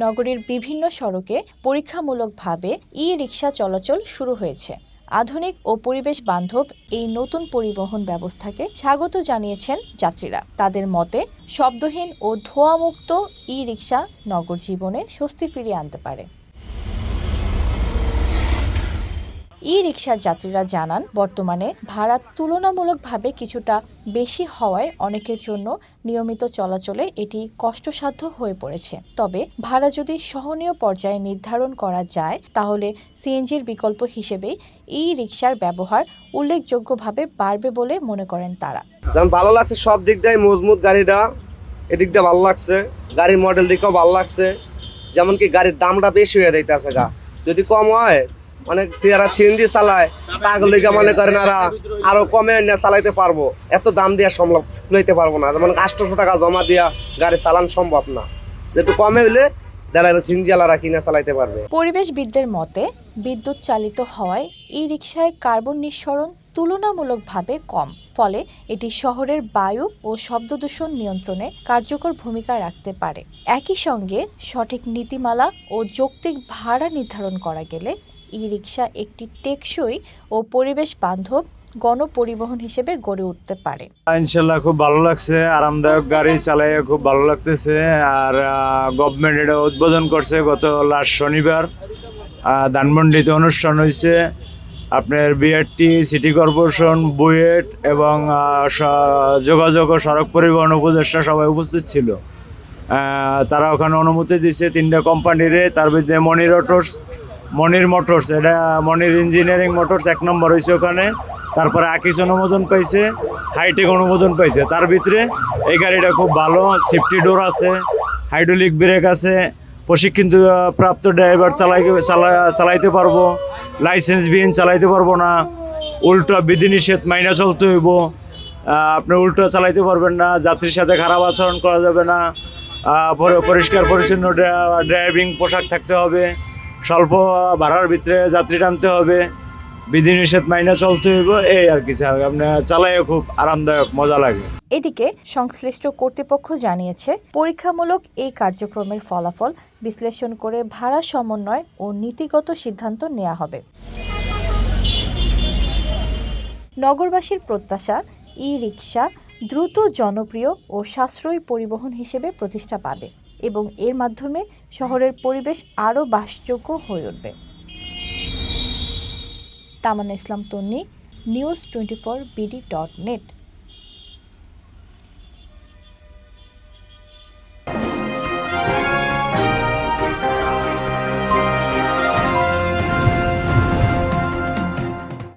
নগরীর বিভিন্ন সড়কে পরীক্ষামূলকভাবে ই-রিকশা চলাচল শুরু হয়েছে। আধুনিক ও পরিবেশ বান্ধব এই নতুন পরিবহন ব্যবস্থাকে স্বাগত জানিয়েছেন যাত্রীরা। তাদের মতে, শব্দহীন ও ধোঁয়ামুক্ত ই-রিকশা নগর জীবনে স্বস্তি ফিরিয়ে আনতে পারে। ই-রিকশার যাত্রীরা জানান, বর্তমানে ভাড়া তুলনামূলকভাবে কিছুটা বেশি হওয়ায় অনেকের জন্য নিয়মিত চলাচলে এটি কষ্টসাধ্য হয়ে পড়েছে। তবে ভাড়া যদি সহনীয় পর্যায়ে নির্ধারণ করা যায়, তাহলে সিএনজির বিকল্প হিসেবে ই-রিকশার ব্যবহার উল্লেখযোগ্যভাবে বাড়বে বলে মনে করেন তারা। ভালো লাগছে, সব দিক দিয়ে মজবুত গাড়িটা, এদিক দিয়ে ভালো লাগছে, গাড়ির মডেল দিকেও ভালো লাগছে। যেমন কি গাড়ির দামটা বেশি হয়ে যাইতেছে, যদি কম হয় অনেক যারা সিএনজি চালায় তাগুলো মনে করেন আরো কমে চালাইতে পারবো, এত দাম দিয়ে সম্ভব লইতে পারবো না। যেমন 800 টাকা জমা দিয়া গাড়ি চালানো সম্ভব না, যেহেতু কমে হইলে সিএনজি আলারা কিনে চালাইতে পারবে। পরিবেশবিদদের মতে, বিদ্যুৎ চালিত হওয়ায় ই রিকশায় কার্বন নিঃসরণ তুলনামূলকভাবে কম, ফলে এটি শহরের বায়ু ও শব্দ দূষণ নিয়ন্ত্রণে কার্যকর ভূমিকা রাখতে পারে। একই সঙ্গে সঠিক নীতিমালা ও যৌক্তিক ভাড়া নির্ধারণ করা গেলে ই রিকশা একটি টেকসই ও পরিবেশ বান্ধব গণপরিবহন হিসেবে গড়ে উঠতে পারে। ইনশাল্লাহ খুব ভালো লাগছে, আরামদায়ক গাড়ি চালাই খুব ভালো লাগতেছে। আর গভর্নমেন্ট এটা উদ্বোধন করছে গত লাস্ট শনিবার, ধানমন্ডিতে অনুষ্ঠান হয়েছে। আপনার বিআরটি, সিটি কর্পোরেশন, বুয়েট এবং যোগাযোগ ও সড়ক পরিবহন উপদেষ্টা সবাই উপস্থিত ছিল। তারা ওখানে অনুমতি দিচ্ছে 3টা কোম্পানিরে। তার মধ্যে মনির মোটরস, এটা মনির ইঞ্জিনিয়ারিং মোটরস 1 নম্বর হয়েছে ওখানে। তারপরে আকিস অনুমোদন পাইছে, হাইটেক অনুমোদন পাইছে। তার ভিতরে এই গাড়িটা খুব ভালো, সেফটি ডোর আছে, হাইড্রোলিক ব্রেক আছে, প্রশিক্ষিত প্রাপ্ত ড্রাইভার চালাইতে পারবো, লাইসেন্সবিহীন চালাইতে পারবো না, উল্টো বিধিনিষেধ মাইনা চলতে হইব, আপনি উল্টো চালাইতে পারবেন না, যাত্রীর সাথে খারাপ আচরণ করা যাবে না, পরিষ্কার পরিচ্ছন্ন ড্রাইভিং পোশাক থাকতে হবে, স্বল্প ভাড়ার ভিতরে যাত্রী টানতে হবে, বিধিনিষেধ মাইনা চলতে হইব, এই আর কি। আপনার চালাইও খুব আরামদায়ক, মজা লাগে। এদিকে সংশ্লিষ্ট কর্তৃপক্ষ জানিয়েছে, পরীক্ষামূলক এই কার্যক্রমের ফলাফল বিশ্লেষণ করে ভাড়া সমন্বয় ও নীতিগত সিদ্ধান্ত নেওয়া হবে। নগরবাসীর প্রত্যাশা, ই-রিকশা দ্রুত জনপ্রিয় ও সাশ্রয়ী পরিবহন হিসেবে প্রতিষ্ঠা পাবে এবং এর মাধ্যমে শহরের পরিবেশ আরও বাসযোগ্য হয়ে উঠবে। তামান্না ইসলাম তন্নি, নিউজ 24BD.net।